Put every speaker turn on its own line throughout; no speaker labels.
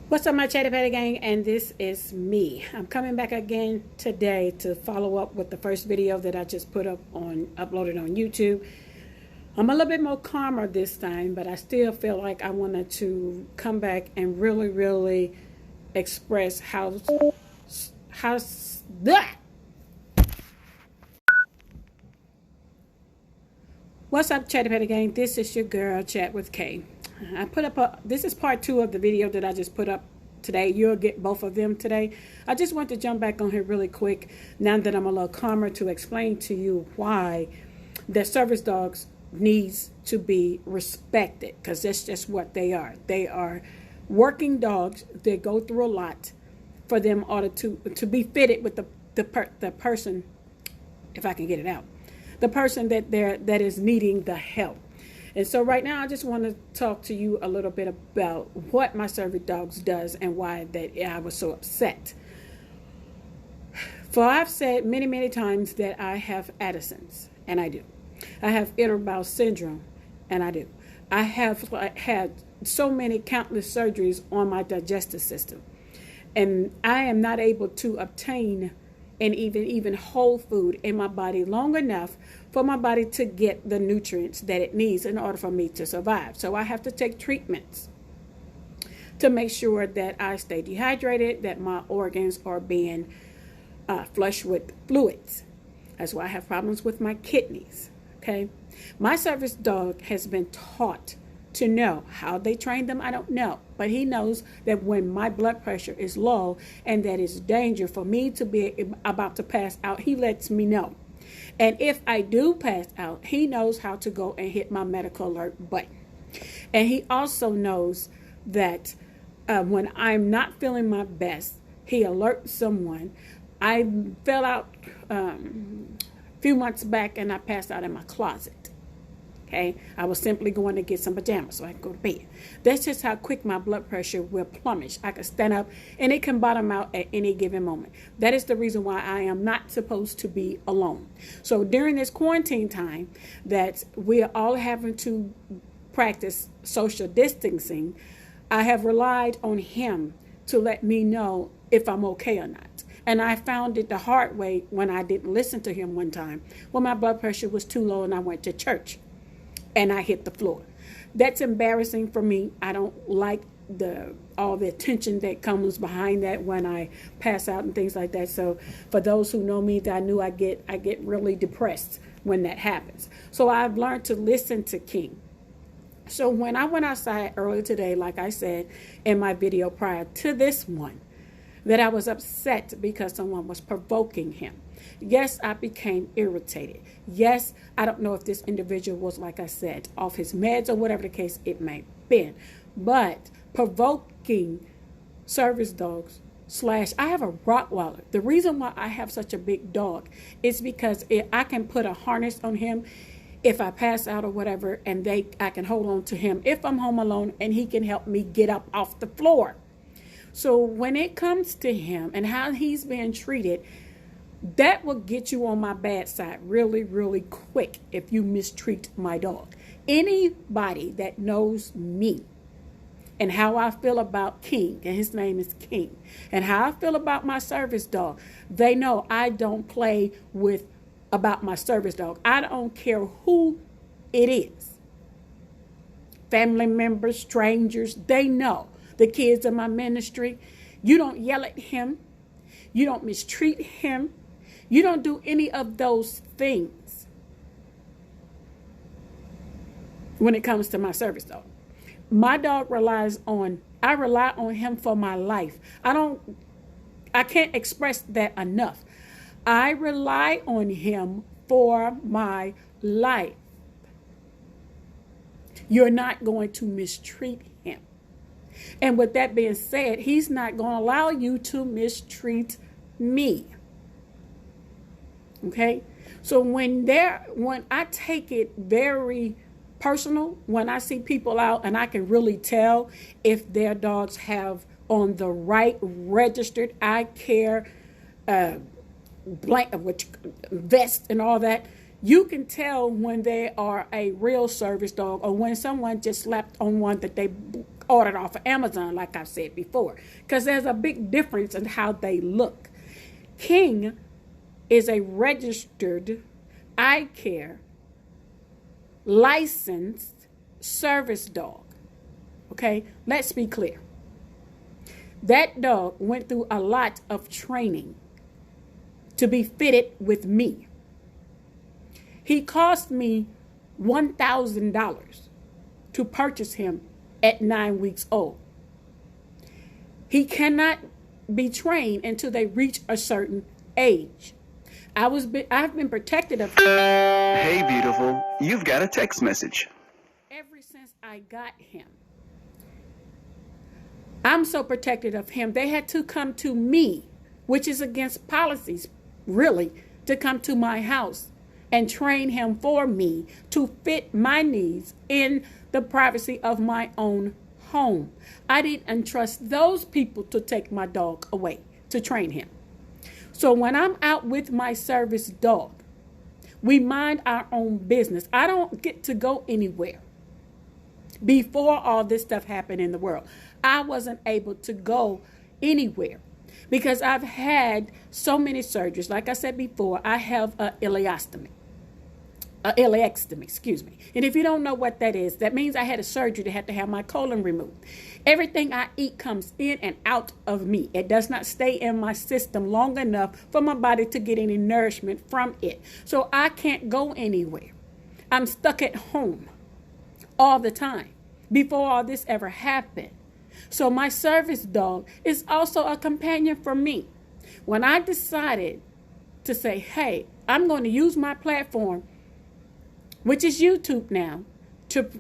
What's up, my Chatty Patty gang? And this is me. I'm coming back again today to follow up with the first video that I just uploaded on YouTube. I'm a little bit more calmer this time, but I still feel like I wanted to come back and really express how that. What's up, Chatty Patty gang? This is your girl, Chat with K. I put up this is part 2 of the video that I just put up today. You'll get both of them today. I just want to jump back on here really quick now that I'm a little calmer to explain to you why the service dogs needs to be respected, because that's just what they are. They are working dogs. They go through a lot for them order to be fitted with the person, if I can get it out, the person that is needing the help. And so right now, I just want to talk to you a little bit about what my service dogs does and why that I was so upset. For I've said many times that I have Addison's, and I do. I have irritable bowel syndrome, and I do. I have had so many countless surgeries on my digestive system, and I am not able to obtain and even whole food in my body long enough for my body to get the nutrients that it needs in order for me to survive. So I have to take treatments to make sure that I stay dehydrated, that my organs are being flushed with fluids. That's why I have problems with my kidneys. Okay, my service dog has been taught to know. How they train them, I don't know, but he knows that when my blood pressure is low and that it's danger for me to be about to pass out, he lets me know. And if I do pass out, he knows how to go and hit my medical alert button. And he also knows that when I'm not feeling my best, he alerts someone. I fell out a few months back and I passed out in my closet. Okay, I was simply going to get some pajamas so I could go to bed. That's just how quick my blood pressure will plummet. I can stand up and it can bottom out at any given moment. That is the reason why I am not supposed to be alone. So during this quarantine time that we are all having to practice social distancing, I have relied on him to let me know if I'm okay or not. And I found it the hard way when I didn't listen to him one time when my blood pressure was too low and I went to church and I hit the floor. That's embarrassing for me. I don't like all the attention that comes behind that when I pass out and things like that. So for those who know me, I get really depressed when that happens. So I've learned to listen to King. So when I went outside earlier today, like I said in my video prior to this one, that I was upset because someone was provoking him. Yes, I became irritated. Yes, I don't know if this individual was, like I said, off his meds or whatever the case it may have been. But provoking service dogs / I have a Rottweiler. The reason why I have such a big dog is because I can put a harness on him if I pass out or whatever, and I can hold on to him if I'm home alone, and he can help me get up off the floor. So when it comes to him and how he's being treated, that will get you on my bad side really quick if you mistreat my dog. Anybody that knows me and how I feel about King, and his name is King, and how I feel about my service dog, they know I don't play about my service dog. I don't care who it is. Family members, strangers, they know. The kids in my ministry, you don't yell at him. You don't mistreat him. You don't do any of those things when it comes to my service dog. My dog I rely on him for my life. I can't express that enough. I rely on him for my life. You're not going to mistreat him. And with that being said, he's not going to allow you to mistreat me. Okay? So when I take it very personal, when I see people out and I can really tell if their dogs have on the right registered eye care vest and all that, you can tell when they are a real service dog or when someone just slapped on one that they ordered off of Amazon, like I've said before, because there's a big difference in how they look. King is a registered eye care licensed service dog. Okay, let's be clear. That dog went through a lot of training to be fitted with me. He cost me $1,000 to purchase him at 9 weeks old. He cannot be trained until they reach a certain age. I've been protected of him.
Hey, beautiful, you've got a text message.
Ever since I got him. I'm so protected of him. They had to come to me, which is against policies, really, to come to my house and train him for me to fit my needs in the privacy of my own home. I didn't entrust those people to take my dog away to train him. So when I'm out with my service dog, we mind our own business. I don't get to go anywhere. Before all this stuff happened in the world, I wasn't able to go anywhere because I've had so many surgeries. Like I said before, I have an ileostomy. Excuse me. And if you don't know what that is, that means I had a surgery to have to have my colon removed. Everything I eat comes in and out of me. It does not stay in my system long enough for my body to get any nourishment from it. So I can't go anywhere. I'm stuck at home all the time before all this ever happened. So my service dog is also a companion for me. When I decided to say, hey, I'm going to use my platform, which is YouTube now, to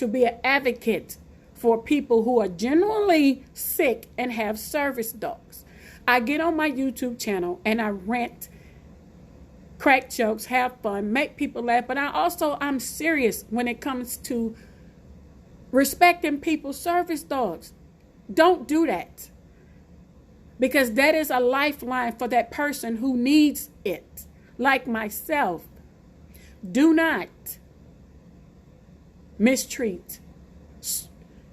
be an advocate for people who are genuinely sick and have service dogs. I get on my YouTube channel and I rant, crack jokes, have fun, make people laugh. But I'm serious when it comes to respecting people's service dogs. Don't do that. Because that is a lifeline for that person who needs it. Like myself. Do not mistreat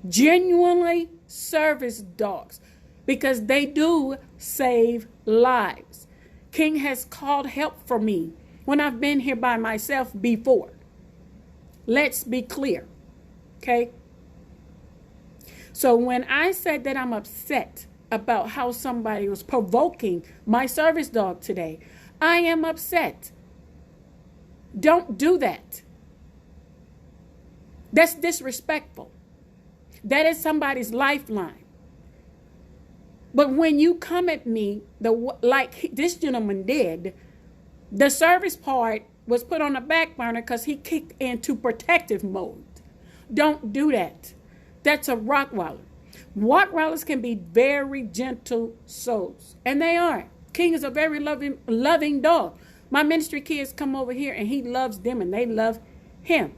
genuinely service dogs because they do save lives. King has called help for me when I've been here by myself before. Let's be clear. Okay? So when I said that I'm upset about how somebody was provoking my service dog today, I am upset. Don't do that. That's disrespectful. That is somebody's lifeline. But when you come at me, like this gentleman did, the service part was put on the back burner because he kicked into protective mode. Don't do that. That's a Rottweiler. Rottweilers can be very gentle souls, and they are. King is a very loving dog. My ministry kids come over here, and he loves them, and they love him.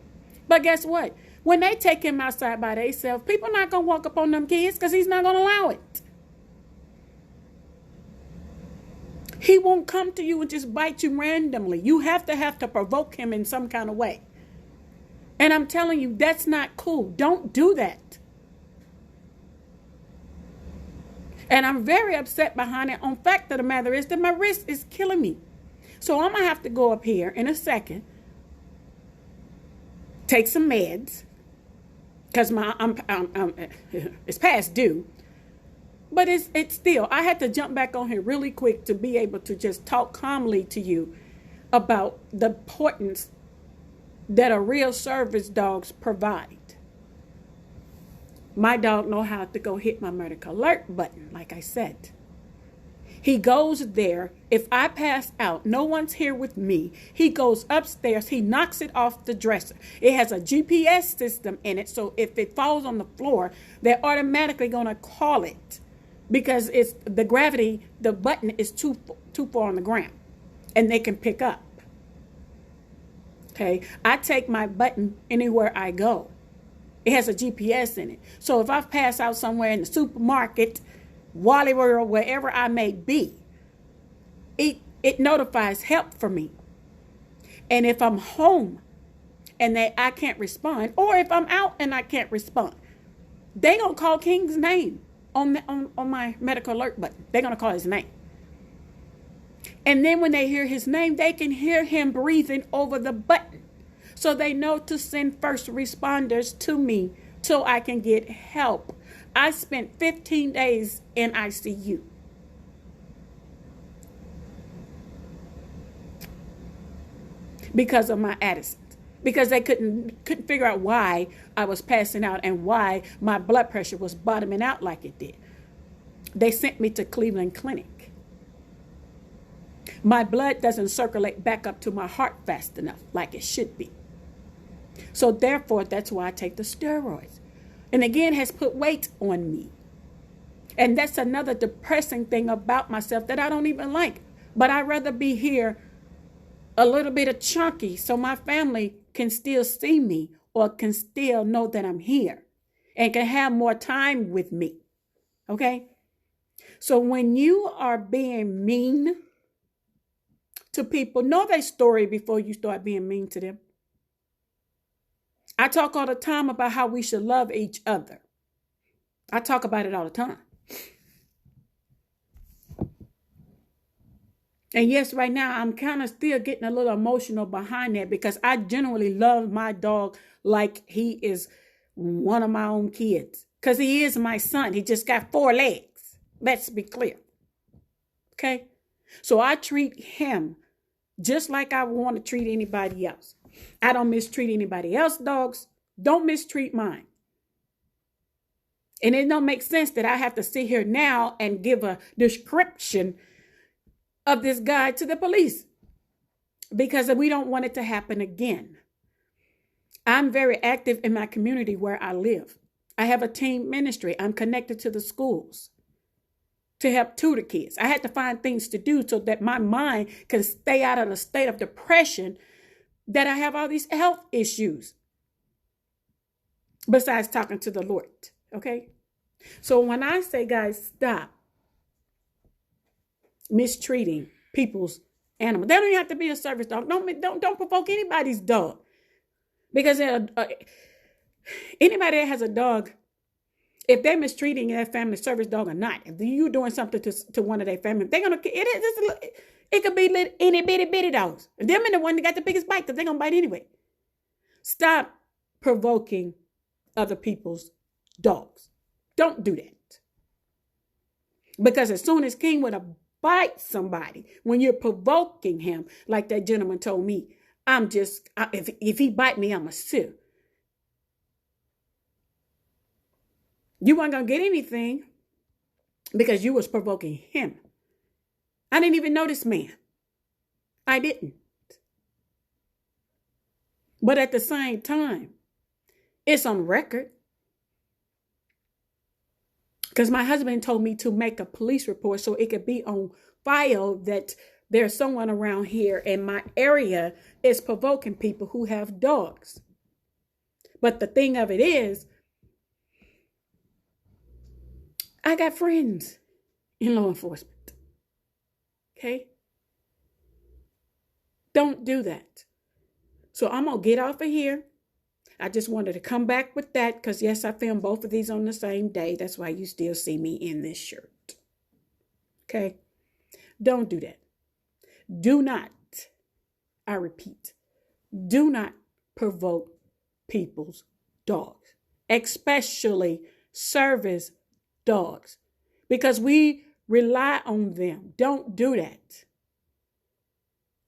But guess what? When they take him outside by themselves, people not going to walk up on them kids because he's not going to allow it. He won't come to you and just bite you randomly. You have to provoke him in some kind of way. And I'm telling you, that's not cool. Don't do that. And I'm very upset behind it. On fact of the matter is that my wrist is killing me. So I'm going to have to go up here in a second, take some meds, because it's past due. But it's still, I had to jump back on here really quick to be able to just talk calmly to you about the importance that a real service dogs provide. My dog know how to go hit my medical alert button, like I said. He goes there. If I pass out, no one's here with me. He goes upstairs. He knocks it off the dresser. It has a GPS system in it, so if it falls on the floor, they're automatically going to call it because it's the gravity, the button is too far on the ground, and they can pick up. Okay, I take my button anywhere I go. It has a GPS in it. So if I pass out somewhere in the supermarket, Wally World, wherever I may be, it notifies help for me. And if I'm home and I can't respond, or if I'm out and I can't respond, They gonna call King's name on my medical alert button. They're gonna call his name. And then when they hear his name, they can hear him breathing over the button. So they know to send first responders to me so I can get help. I spent 15 days in ICU. Because of my Addisons. Because they couldn't figure out why I was passing out and why my blood pressure was bottoming out like it did. They sent me to Cleveland Clinic. My blood doesn't circulate back up to my heart fast enough like it should be. So therefore, that's why I take the steroids. And again, has put weight on me. And that's another depressing thing about myself that I don't even like. But I'd rather be here a little bit of chunky so my family can still see me or can still know that I'm here and can have more time with me. Okay? So when you are being mean to people, know their story before you start being mean to them. I talk all the time about how we should love each other. I talk about it all the time. And yes, right now, I'm kind of still getting a little emotional behind that because I genuinely love my dog like he is one of my own kids. Because he is my son. He just got 4 legs. Let's be clear. Okay? So I treat him just like I want to treat anybody else. I don't mistreat anybody else's dogs. Don't mistreat mine. And it don't make sense that I have to sit here now and give a description of this guy to the police because we don't want it to happen again. I'm very active in my community where I live. I have a team ministry. I'm connected to the schools to help tutor kids. I had to find things to do so that my mind can stay out of a state of depression that I have all these health issues besides talking to the Lord. Okay? So when I say, guys, stop mistreating people's animals. They don't even have to be a service dog. Don't provoke anybody's dog. Because anybody that has a dog, if they're mistreating their family service dog or not, if you're doing something to one of their family, they're gonna it could be little itty bitty dogs. And them and the one that got the biggest bite, because they're gonna bite anyway. Stop provoking other people's dogs. Don't do that. Because as soon as King would have bite somebody when you're provoking him, like that gentleman told me, if he bite me, I'm a sue. You weren't going to get anything because you was provoking him. I didn't even know this man. I didn't. But at the same time, it's on record. Because my husband told me to make a police report so it could be on file that there's someone around here in my area is provoking people who have dogs. But the thing of it is, I got friends in law enforcement. Okay? Don't do that. So I'm going to get off of here. I just wanted to come back with that because, yes, I filmed both of these on the same day. That's why you still see me in this shirt. Okay? Don't do that. Do not, I repeat, do not provoke people's dogs, especially service dogs, because we rely on them. Don't do that.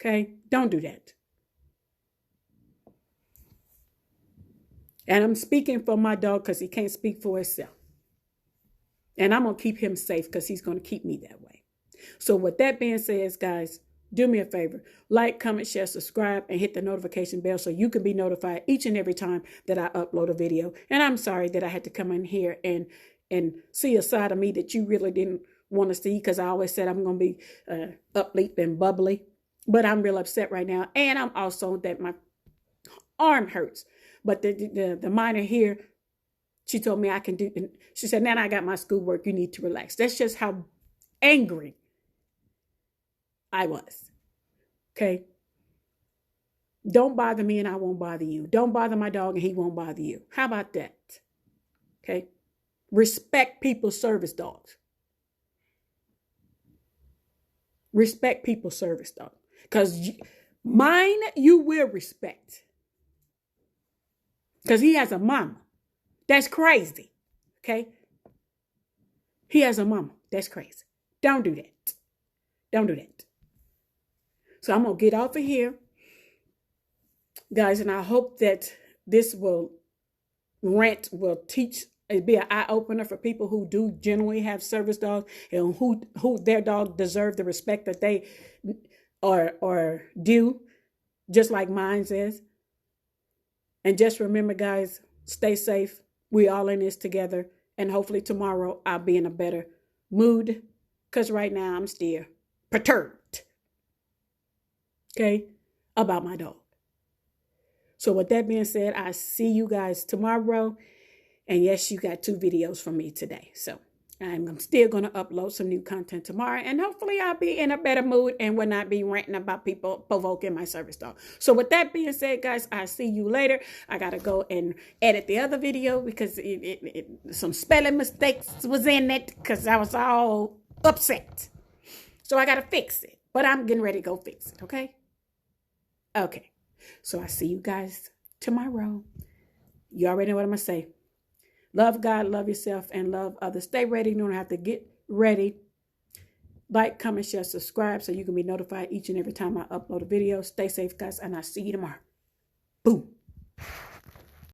Okay? Don't do that. And I'm speaking for my dog because he can't speak for himself. And I'm going to keep him safe because he's going to keep me that way. So with that being said, guys, do me a favor. Like, comment, share, subscribe, and hit the notification bell so you can be notified each and every time that I upload a video. And I'm sorry that I had to come in here and see a side of me that you really didn't want to see, because I always said I'm going to be upbeat and bubbly. But I'm real upset right now. And I'm also that my arm hurts. But the minor here, she told me I can do, she said, now I got my schoolwork, you need to relax. That's just how angry I was. Okay? Don't bother me and I won't bother you. Don't bother my dog and he won't bother you. How about that? Okay? Respect people's service dogs. Respect people's service dogs. Because mine, you will respect. Because he has a mama. That's crazy. Okay? He has a mama. That's crazy. Don't do that. Don't do that. So I'm going to get off of here, guys, and I hope that this rant will teach, it'll be an eye-opener for people who do generally have service dogs and who their dog deserve the respect that they are due, just like mine is. And just remember, guys, stay safe. We all in this together. And hopefully tomorrow I'll be in a better mood, because right now I'm still perturbed. Okay, about my dog. So with that being said, I see you guys tomorrow. And yes, you got 2 videos from me today. So I'm still going to upload some new content tomorrow. And hopefully I'll be in a better mood and will not be ranting about people provoking my service dog. So with that being said, guys, I'll see you later. I got to go and edit the other video because some spelling mistakes was in it because I was all upset. So I got to fix it. But I'm getting ready to go fix it, okay? Okay. So I see you guys tomorrow. You already know what I'm going to say. Love God, love yourself, and love others. Stay ready. You don't have to get ready. Like, comment, share, subscribe so you can be notified each and every time I upload a video. Stay safe, guys, and I'll see you tomorrow. Boom.